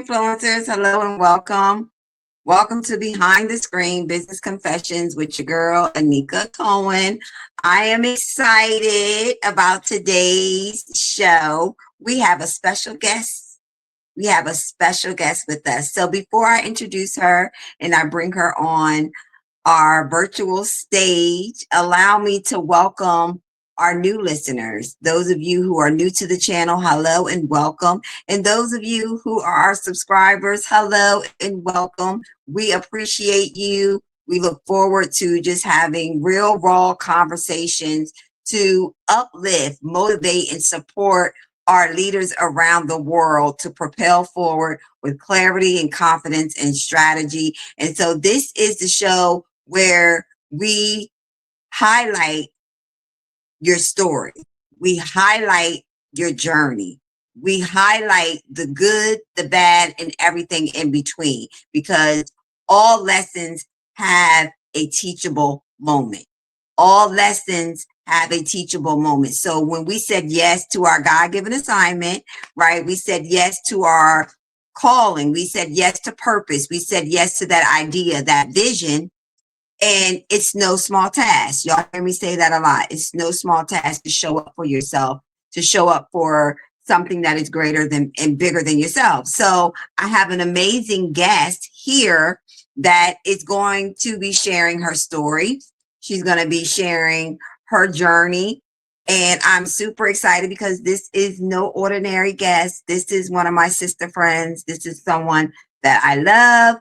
influencers. Hello and welcome. Welcome to Behind the Screen Business Confessions with your girl, Anika Cohen. I am excited about today's show. We have a special guest. We have a special guest with us. So before I introduce her and I bring her on our virtual stage, allow me to welcome our new listeners. Those of you who are new to the channel, hello and welcome. And those of you who are our subscribers, hello and welcome. We appreciate you. We look forward to just having real, raw conversations to uplift, motivate, and support our leaders around the world to propel forward with clarity and confidence and strategy. And so this is the show where we highlight your story. We highlight your journey. We highlight the good, the bad, and everything in between because all lessons have a teachable moment. All lessons have a teachable moment. So when we said yes to our God-given assignment, right? We said yes to our calling. We said yes to purpose. We said yes to that idea, that vision. And it's no small task. Y'all hear me say that a lot. It's no small task to show up for yourself, to show up for something that is greater than and bigger than yourself. So I have an amazing guest here that is going to be sharing her story. She's going to be sharing her journey. And I'm super excited because this is no ordinary guest. This is one of my sister friends. This is someone that I love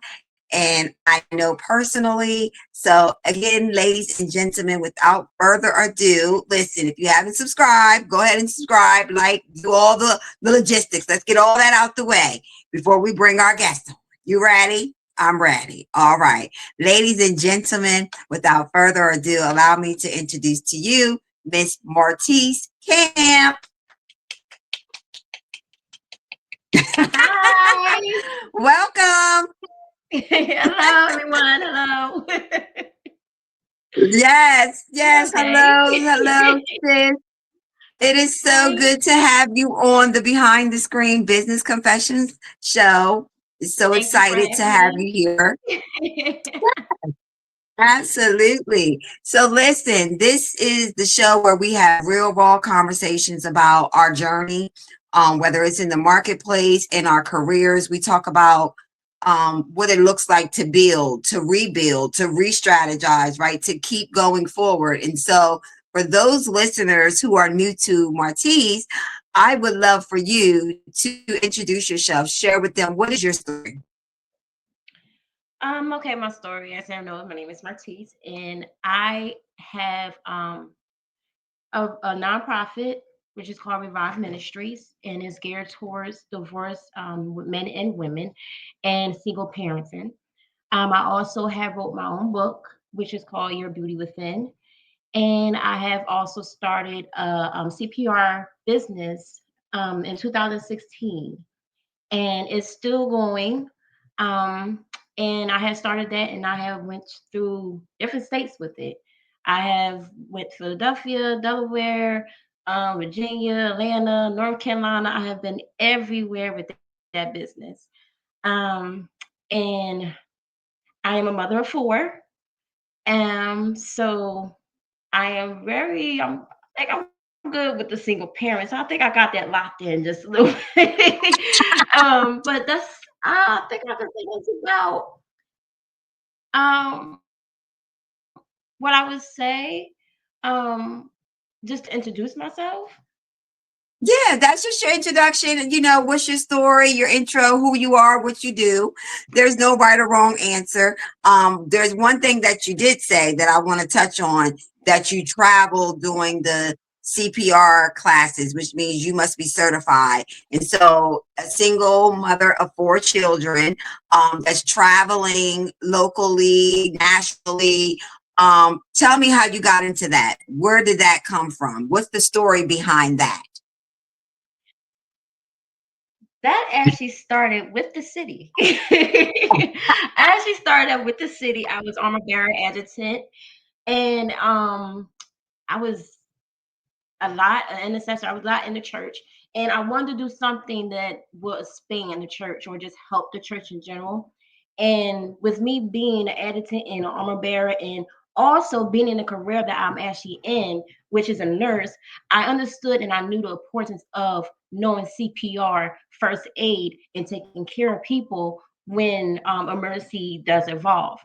and I know personally. So again, ladies and gentlemen, without further ado, listen, if you haven't subscribed, go ahead and subscribe, like, do all the logistics. Let's get all that out the way before we bring our guest on. You ready? I'm ready. All right. Ladies and gentlemen, without further ado, allow me to introduce to you Miss Myrtice Camp. Hi. Welcome. Hello, everyone. Hello. Yes, Okay. hello, sis. It is so Hi. good to have you on the Behind the Screen Business Confessions show. It's so Thank you for excited to having have me. you here. Absolutely. So listen, this is the show where we have real raw conversations about our journey, whether it's in the marketplace, in our careers. We talk about what it looks like to build, to rebuild, to re-strategize, right? To keep going forward. And so for those listeners who are new to Myrtice, I would love for you to introduce yourself, share with them what is your story. Okay, my story, as you know, my name is Myrtice, and I have a nonprofit which is called Rise Ministries, and is geared towards divorced men and women and single parenting. I also have wrote my own book, which is called Your Beauty Within. And I have also started a CPR business in 2016, and it's still going. Um, and I have started that, and I have went through different states with it. I have went to Philadelphia, Delaware, Virginia, Atlanta, North Carolina. I have been everywhere with that business. And I am a mother of four. So I am I think I'm good with the single parents. I think I got that locked in just a little bit. But I think I can say that's about what I would say. Um, just to introduce myself. Yeah, that's just your introduction. And what's your story, your intro, who you are, what you do. There's no right or wrong answer. There's one thing that you did say that I want to touch on, that you travel doing the CPR classes, which means you must be certified. And so a single mother of four children that's traveling locally, nationally. Tell me how you got into that. Where did that come from? What's the story behind that? That actually started with the city. I actually started up with the city. I was armor bearer adjutant, and I was a lot, an intercessor. I was a lot in the church, and I wanted to do something that will expand the church or just help the church in general. And with me being an editor and an armor bearer, and also being in a career that I'm actually in, which is a nurse, I understood and I knew the importance of knowing CPR, first aid, and taking care of people when emergency does evolve.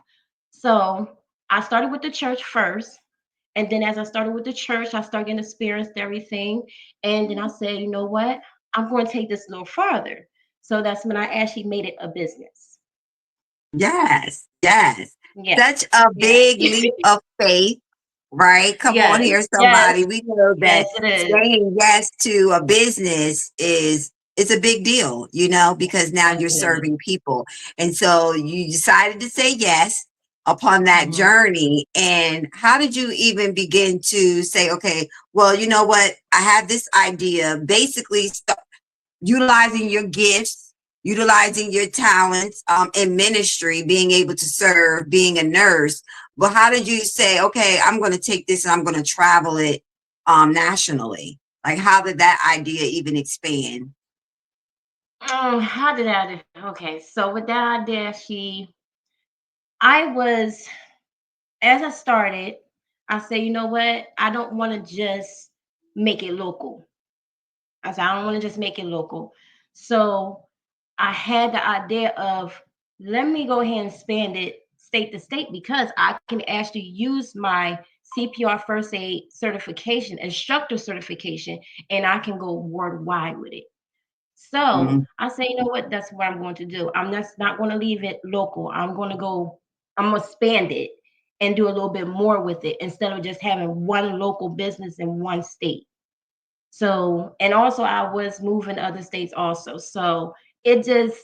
So I started with the church first. And then as I started with the church, I started getting experienced everything. And then I said, you know what? I'm going to take this a little further. So that's when I actually made it a business. Yes, yes. Yeah. Such a Yeah. big leap of faith, right? Come on Yes. here, Yes. somebody. We know Yes, that it is. saying yes to a business is a big deal, because now Yes, you're it is. serving people. And so you decided to say yes upon that Mm-hmm. journey. And how did you even begin to say, okay, well, you know what? I have this idea, basically utilizing your gifts, utilizing your talents in ministry, being able to serve, being a nurse. But how did you say, okay, I'm going to take this and I'm going to travel it nationally? Like, how did that idea even expand? How did I do? Okay. So with that idea, I was, as I started, I said, you know what? I don't want to just make it local. I said, I don't want to just make it local. So I had the idea of, let me go ahead and expand it state to state, because I can actually use my CPR first aid certification, instructor certification, and I can go worldwide with it. So Mhm. I say, you know what? That's what I'm going to do. I'm just not going to leave it local. I'm going to expand it and do a little bit more with it instead of just having one local business in one state. So, and also I was moving to other states also. So it just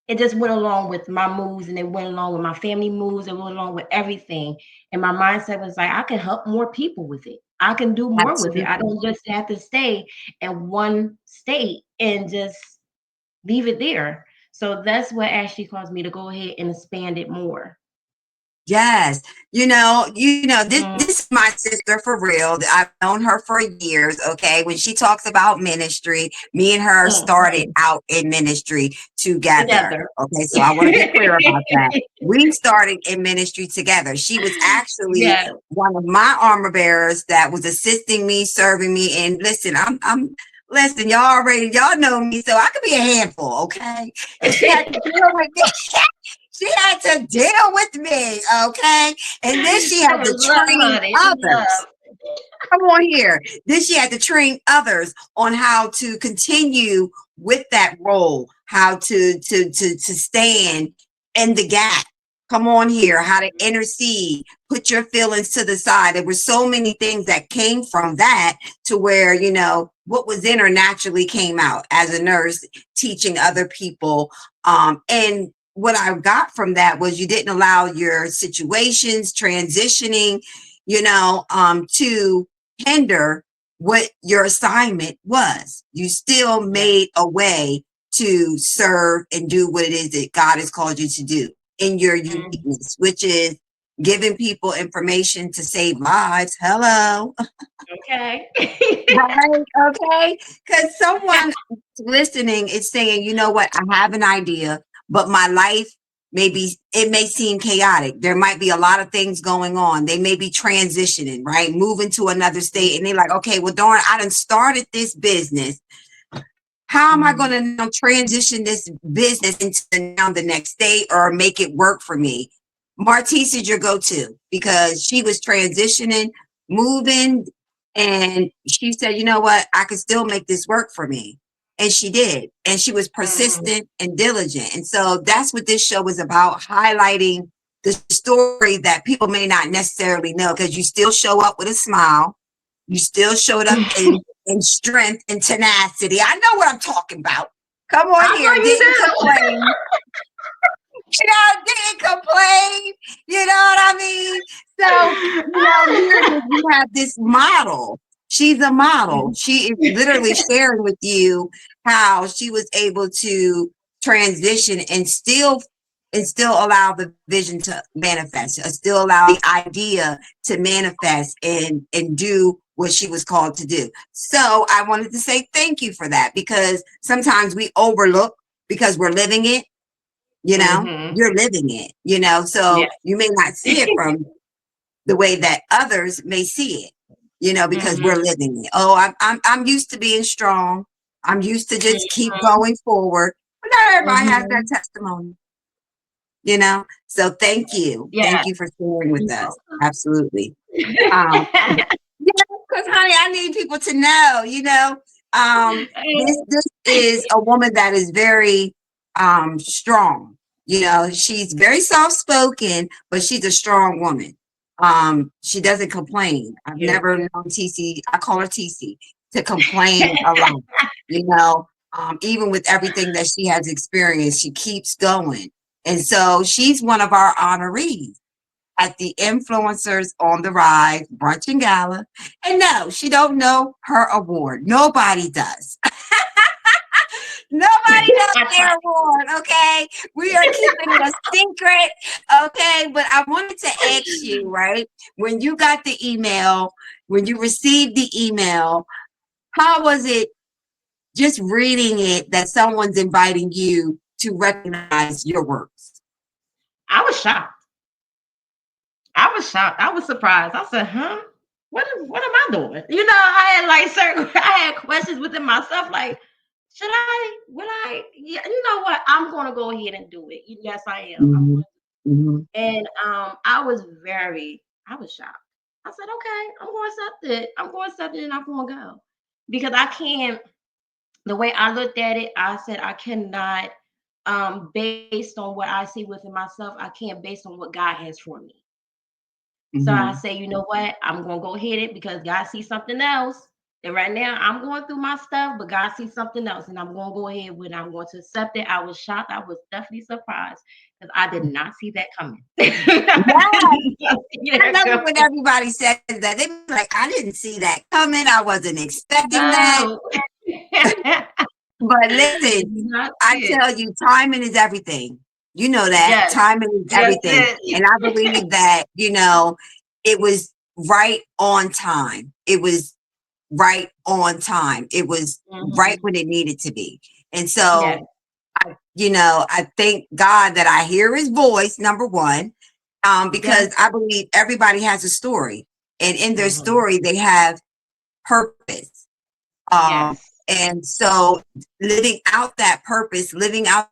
it just went along with my moves, and it went along with my family moves, and went along with everything. And my mindset was like, I can help more people with it. I can do more with it. I Absolutely. don't just have to stay in one state and just leave it there. So that's what actually caused me to go ahead and expand it more. Yes. This Mm, is my sister for real. I've known her for years. Okay. When she talks about ministry, me and her started mm. out in ministry together. Together. Okay. So I want to be clear about that. We started in ministry together. She was actually Yeah. one of my armor bearers that was assisting me, serving me. And listen, listen, y'all know me, so I could be a handful. Okay. And she had to deal with me. She had to deal with me, okay? And then she That had to was love, train honey. others. Love. Come on here. Then she had to train others on how to continue with that role, how to stand in the gap. Come on here, how to intercede, put your feelings to the side. There were so many things that came from that to where, what was in her naturally came out as a nurse, teaching other people. And what I got from that was you didn't allow your situations transitioning, to hinder what your assignment was. You still Yeah. made a way to serve and do what it is that God has called you to do in your Mm, uniqueness, which is giving people information to save lives. Hello. okay. Right. Okay. Because someone listening is saying, you know what, I have an idea, but my life it may seem chaotic. There might be a lot of things going on. They may be transitioning, right? Moving to another state. And they're like, okay, well, darn, I done started this business. How am I going Mm, to now transition this business into now the next state or make it work for me? Myrtice is your go-to because she was transitioning, moving, and she said, you know what? I can still make this work for me. And she did. And she was mhm, persistent and diligent. And so that's what this show is about, highlighting the story that people may not necessarily know because you still show up with a smile. You still showed up in strength and tenacity. I know what I'm talking about. Come on I here. know you Didn't do. complain. Didn't complain. You know what I mean? So, you have this model. She's a model. She is literally sharing with you how she was able to transition and still allow the vision to manifest, still allow the idea to manifest and do what she was called to do. So I wanted to say thank you for that, because sometimes we overlook because we're living it, Mm-hmm. you're living it, so Yes. you may not see it from the way that others may see it, because we're Mm-hmm. living it. Oh, I'm used to being strong. I'm used to just keep going forward. But not everybody has that Mm-hmm. testimony, So thank Yes. you for sharing with You're us. welcome. Absolutely. Um, yeah, because honey, I need people to know, this is a woman that is very strong. She's very soft spoken, but she's a strong woman. She doesn't complain. I've You. never known TC, I call her TC, to complain a lot, you know. Even with everything that she has experienced, she keeps going. And so she's one of our honorees at the Influencers on the Rise Brunch and Gala. And no, she don't know her award. Nobody does. Nobody knows I try. their award, okay? We are keeping it a secret, okay? But I wanted to ask you, right? When you got the email, when you received the email, how was it just reading it that someone's inviting you to recognize your works? I was shocked. I was shocked. I was surprised. I said, huh? What am I doing? I had like certain I had questions within myself, like, should I, would I, yeah, you know what? I'm gonna go ahead and do it. Yes, I am. I'm Mm-hmm. going Mm-hmm. and I was shocked. I said, okay, I'm gonna accept it. I'm gonna accept it and I'm gonna go. Because I can't, the way I looked at it, I said I cannot based on what I see within myself, I can't based on what God has for me. So I Mm-hmm. say, you know what? I'm gonna go hit it because God sees something else. And right now I'm going through my stuff, but God sees something else, and I'm gonna go ahead with it. I'm going to accept it. I was shocked. I was definitely surprised because I did not see that coming. I Yeah, did not see I that love it when coming. everybody says that. They be like, I didn't see that coming. I wasn't expecting that. No. I But did listen, not I see it. tell you, timing is everything. You know that. Yes. Timing is Yes, everything. it is. And I believe that, it was right on time. It was right on time. It was right Mhm. when it needed to be. And Yes. so I thank God that I hear his voice, number one, Yes. because I believe everybody has a story. And in their Mhm. story, they have purpose. Yes. And so living out that purpose, living out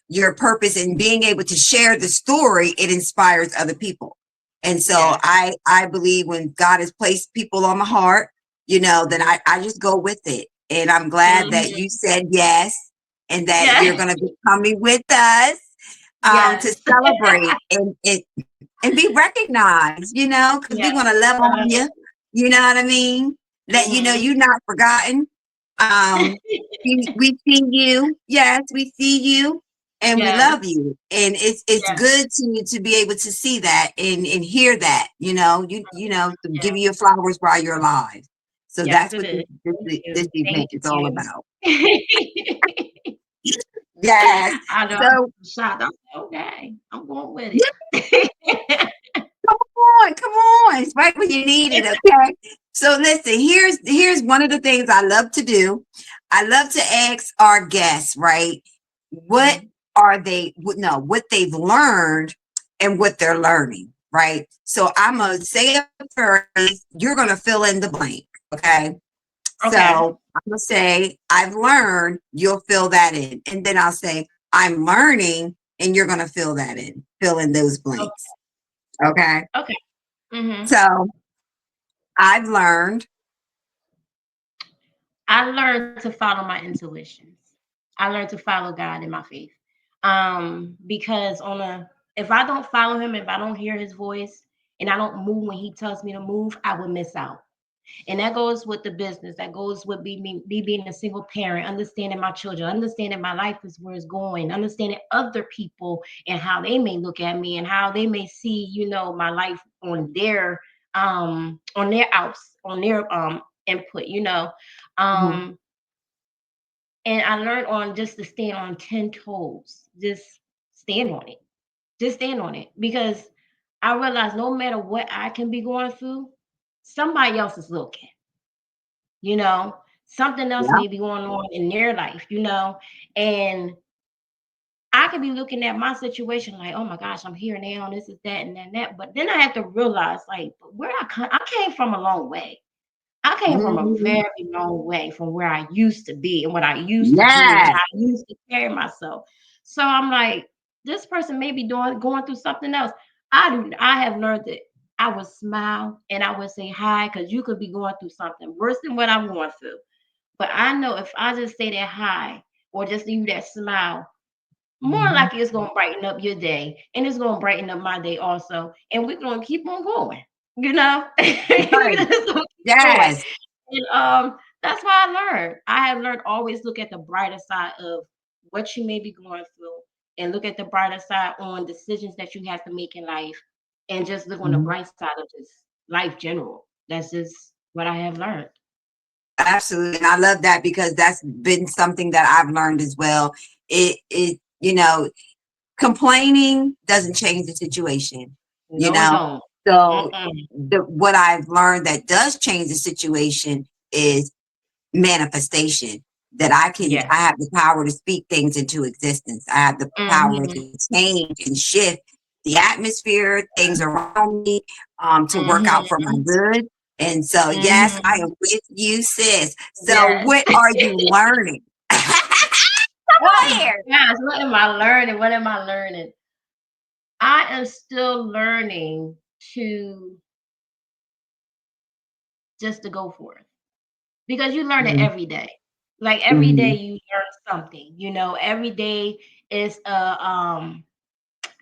your purpose and being able to share the story, it inspires other people. And so Yes. I believe when God has placed people on my heart, then Mhm. I just go with it. And I'm glad that Mhm. you said yes and that you're Yes. going to be coming with us to Yes. celebrate and be recognized, because we Yes. want to love on you. You know what I mean? Let you know Mhm. you're not forgotten. Um, we see you. Yes, we see you, and we Yes. love you. And it's Yes. good to be able to see that and hear that. To give Yes. you your flowers while you're alive. So Yes, that's it what is. Thank this you. event Thank is all you. about. Yes. I know I'm So shocked. I'm like, okay, I'm going with yeah, it. come on. It's right when you need it, okay? So listen, here's one of the things I love to do. I love to ask our guests, right? What Mhm. are they no, what they've learned and what they're learning, right? So I'm gonna say a phrase, you're gonna fill in the blank, okay? Okay. So I'm gonna say, I've learned, you'll fill that in. And then I'll say, I'm learning, and you're gonna fill in those Okay. blanks. Okay. Okay. Mhm. So I've learned. I learned to follow my intuitions. I learned to follow God in my faith. Because if I don't follow him, if I don't hear his voice and I don't move when he tells me to move, I will miss out. And that goes with the business. That goes with me being a single parent, understanding my children, understanding my life is where it's going, understanding other people and how they may look at me and how they may see, my life on their input. Mhm. Um, and I learned on just to stand on 10 toes. Just stand on it. Just stand on it. Because I realized no matter what I can be going through, somebody else is looking. Something else Yeah. may be going on in their life, and I could be looking at my situation like, oh my gosh, I'm here now, this is that and then that. But then I have to realize, like, where I came from a long way. I came from a Mhm. very long way from where I used to be and what I used to do and Yes. how I used to carry myself. So I'm like, this person may be going through something else. I have learned that I would smile and I would say hi because you could be going through something worse than what I'm going through. But I know if I just say that hi or just leave that smile, more Mhm. likely it's gonna brighten up your day and it's gonna brighten up my day also. And we're gonna keep on going, you know? We're Right. just gonna keep going. Yes. And that's why I learned. I have learned always look at the brighter side of what you may be going through and look at the brighter side on decisions that you have to make in life and just look on the Mhm. bright side of just life general. That's just what I have learned. Absolutely. And I love that because that's been something that I've learned as well. It, complaining doesn't change the situation, you No, it know? don't. So Mm-mm. what I've learned that does change the situation is manifestation. That I Yes. have the power to speak things into existence. I have the power Mm-hmm. to change and shift the atmosphere, things around me, to work out for my Mm-hmm. good. And so, yes, I Mm-hmm. am with you, sis. So, Yes. what are you learning? Come on Oh here. gosh, what am I learning? What am I learning? I am still learning to just to go for it because you learn it Mhm, every day. Like every day mhm, you learn something. Every day is a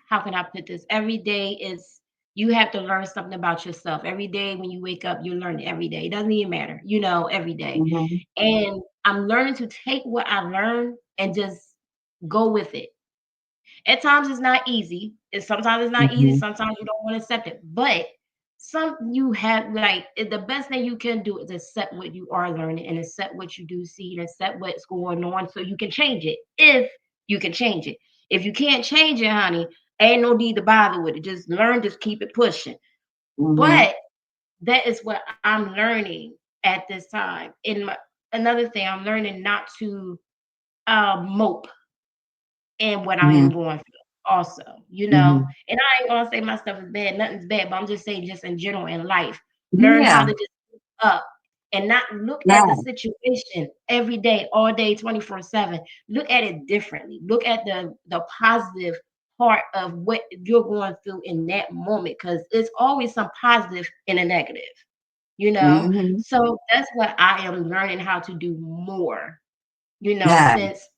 how can I put this? Every day is you have to learn something about yourself. Every day when you wake up, you learn every day. It doesn't even matter, every day. mhm, And I'm learning to take what I learn and just go with it. At times it's not easy. Sometimes it's not easy. mhm, Sometimes you don't want to accept it. But the best thing you can do is accept what you are learning and accept what you do see and accept what's going on so you can change it. If you can change it. If you can't change it, honey, ain't no need to bother with it. Just learn, just keep it pushing. mhm, But that is what I'm learning at this time. Another thing, I'm learning not to mope and what I am mhm, going through also, mhm. And I ain't gonna say my stuff is bad, nothing's bad, but I'm just saying just in general in life. Learn how Yeah, to just look up and not look at the yeah. situation every day, all day, 24/7. Look at it differently. Look at the positive part of what you're going through in that moment because it's always some positive in a negative, you know. Mhm. So that's what I am learning how to do more, Yeah. since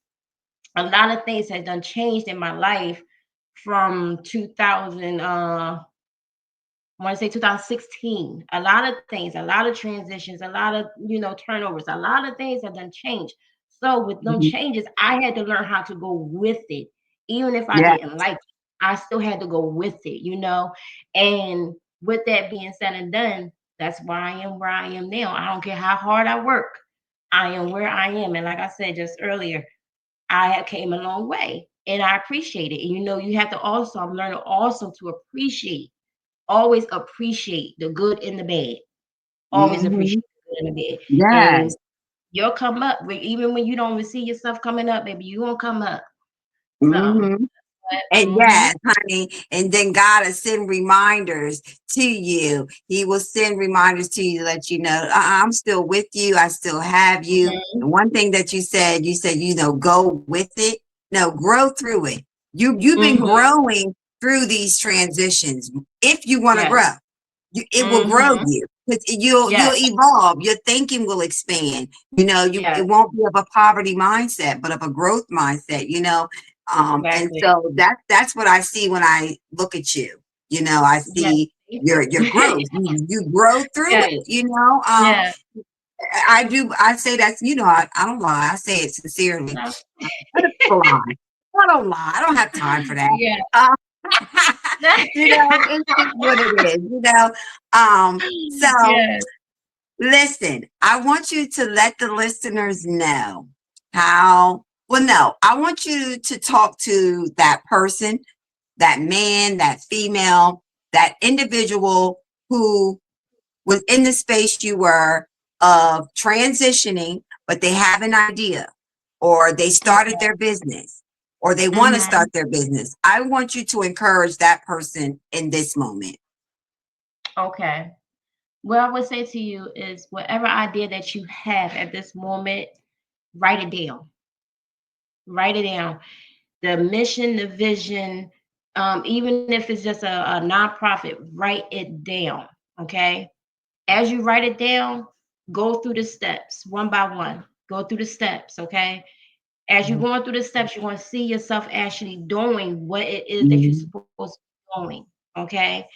a lot of things have done changed in my life from 2000 I want to say 2016. A lot of things, a lot of transitions, a lot of turnovers, a lot of things have done changed. So with them Mhm. changes, I had to learn how to go with it. Even if I Yeah. didn't like it, I still had to go with it, And with that being said and done, that's why I am where I am now. I don't care how hard I work. I am where I am. And like I said just earlier, I have came a long way and I appreciate it. And you have to also, I'm learning also to appreciate, always appreciate the good and the bad. Always appreciate Mhm. the good and the bad. And Yes. you'll come up, even when you don't see yourself coming up, baby, you won't come up. So, Mhm. but, And yes, honey, and then God will send reminders to you. He will send reminders to you to let you know, I'm still with you. I still have you. mhm, And one thing that you said, go with it. No, grow through it. You've been mhm, growing through these transitions. If you want to yes, grow, it will grow mhm, you. 'Cause you'll yes, evolve. Your thinking will expand. It yes, won't be of a poverty mindset, but of a growth mindset. And exactly. so that's what I see when I look at you. I Yes, see thank your you. growth. You grow through Yes, it. yes. I do. I say that. I don't lie. I say it sincerely. No. I don't lie. I don't lie. I don't have time for that. Yeah. Um, it's just what it is. So Yes. listen, I want you to let the listeners know how. Well, no, I want you to talk to that person, that man, that female, that individual who was in the space you were of transitioning, but they have an idea, or they started their business, or they want to Mm-hmm. start their business. I want you to encourage that person in this moment. Okay. What I would say to you is whatever idea that you have at this moment, write it down. Write it down. The mission, the vision, even if it's just a nonprofit, write it down. Okay. As you write it down, go through the steps one by one. Go through the steps. Okay. As you're going through the steps, you're going to see yourself actually doing what it is that you're Mhm. supposed to be doing. Okay.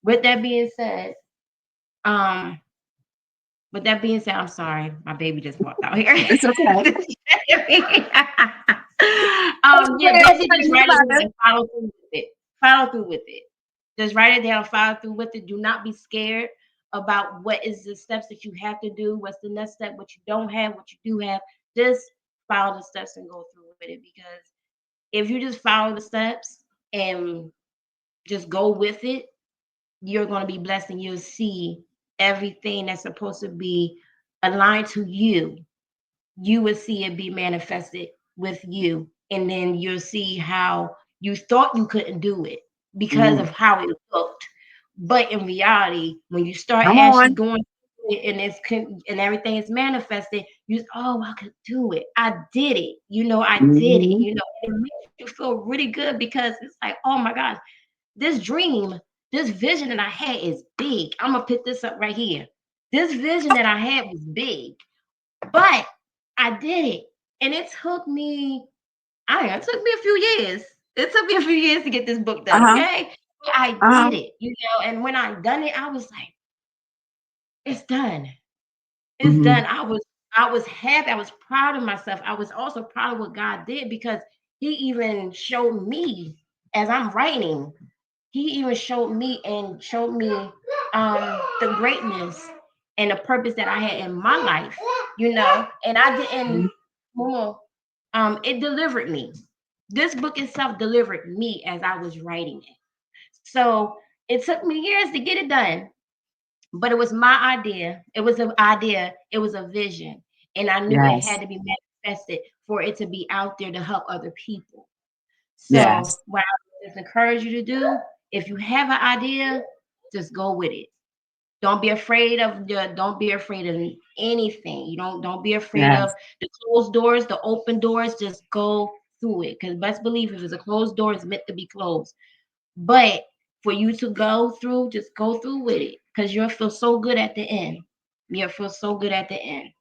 With that being said, um, I'm sorry, my baby just walked out here. It's okay. It's Yeah, okay. basically just You write it got down this. and follow through with it. Follow through with it. Just write it down, follow through with it. Do not be scared about what is the steps that you have to do, what's the next step, what you don't have, what you do have. Just follow the steps and go through with it, because if you just follow the steps and just go with it, you're going to be blessed and you'll see everything that's supposed to be aligned to you. You will see it be manifested with you. And then you'll see how you thought you couldn't do it because Mhm. of how it looked. But in reality, when you start Come actually on. going through it and and everything is manifested, you, oh, I could do it. I did it. I did it. Mhm. And it makes you feel really good, because it's like, oh my gosh, this dream, this vision that I had is big. I'm gonna put this up right here. This vision that I had was big, but I did it, and it took me. It took me a few years. It took me a few years to get this book done. Uh-huh. Okay, but I Uh-huh. did it. And when I done it, I was like, it's done. It's Mhm. done. I was happy. I was proud of myself. I was also proud of what God did, because He even showed me as I'm writing. He even showed me the greatness and the purpose that I had in my life, and I didn't more. It delivered me. This book itself delivered me as I was writing it. So it took me years to get it done, but it was my idea. It was an idea. It was a vision, and I knew it Yes. had to be manifested for it to be out there to help other people. Yes. So what I would just encourage you to do, if you have an idea, just go with it. Don't be afraid of anything. Don't be afraid of Yes. the closed doors, the open doors. Just go through it. Because best believe, if it's a closed door, it's meant to be closed. But for you to go through, just go through with it. Because you'll feel so good at the end. You'll feel so good at the end.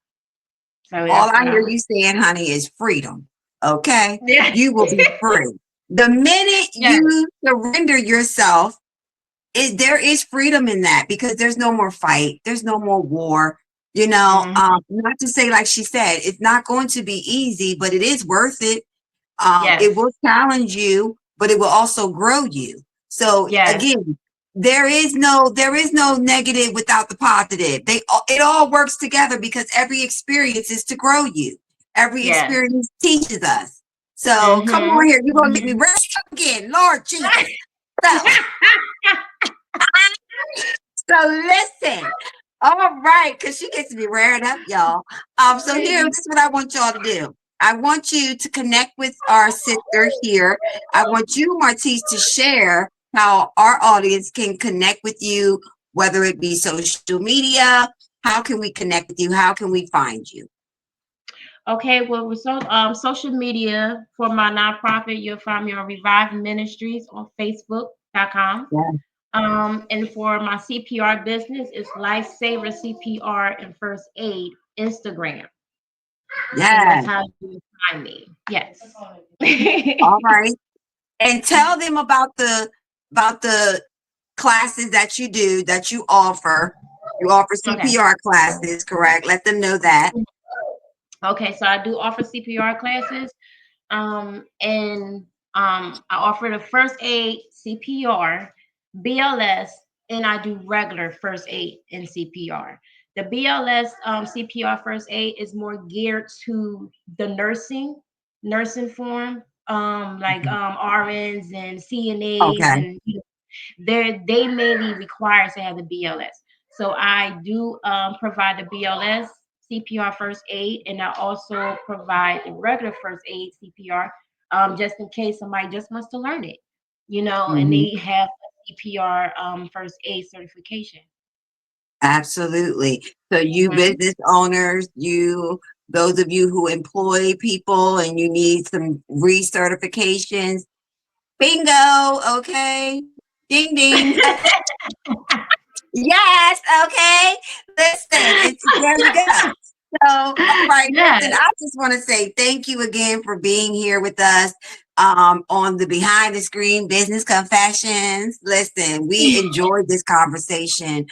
So All that's I what I hear would. you saying, honey, is freedom. Okay? Yeah. You will be free. The minute Yes. you surrender yourself, there is freedom in that, because there's no more fight. There's no more war. Hmm. Not to say, like she said, it's not going to be easy, but it is worth it. It Yes. will challenge you, but it will also grow you. So Yes. again, there is no negative without the positive. It all works together, because every experience is to grow you. Every Yes. experience teaches us. So come on Hmm. here, you're gonna make me Hmm. rest again, Lord Jesus. So so listen. All right, because she gets me raring up, y'all. So here, this is what I want y'all to do. I want you to connect with our sister here. I want you, Myrtice, to share how our audience can connect with you, whether it be social media. How can we connect with you? How can we find you? Okay, well, with social media for my nonprofit, you'll find me on Revive Ministries on Facebook.com. Yeah. And for my CPR business, it's Lifesaver CPR and First Aid Instagram, and that's Yeah. how you find me. Yes. All right. And tell them about the classes that you do, that you offer. You offer Okay. CPR classes, correct? Let them know that. Okay, so I do offer CPR classes. And I offer the first aid, CPR, BLS, and I do regular first aid and CPR. The BLS CPR first aid is more geared to the nursing form, like RNs and CNAs, Okay. and they mainly require to have the BLS. So I do provide the BLS CPR first aid, and I also provide the regular first aid CPR, just in case somebody just wants to learn it, and Mhm. they have a CPR first aid certification. Absolutely. So you Hmm. business owners, those of you who employ people and you need some recertifications, bingo, okay. Ding ding. Yes, okay. Listen, it's there you go. So, all right, listen, Yes, I just want to say thank you again for being here with us on the Behind the Screen Business Confessions. Listen, we enjoyed this conversation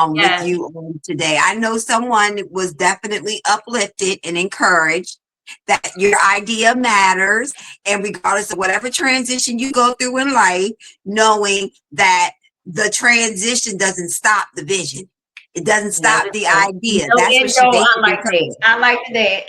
with yes, you today. I know someone was definitely uplifted and encouraged that your idea matters, and regardless of whatever transition you go through in life, knowing that the transition doesn't stop the vision. It doesn't not stop at the all. idea. No That's what end she goal. I basically like told that. us. I like that.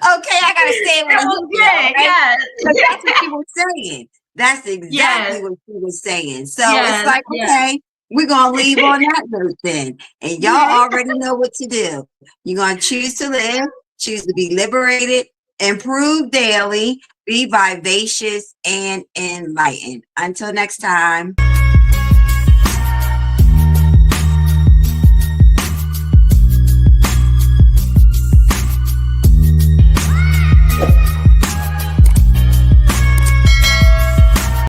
Okay, I gotta say it with That a was hook there, good. okay? Yes. Because that's what she was saying. That's exactly Yes. what she was saying. So it's Yes. like, Yes. okay, we're gonna leave on that note then. And y'all Okay. already know what to do. You're gonna choose to live, choose to be liberated, improve daily, be vivacious and enlightened. Until next time.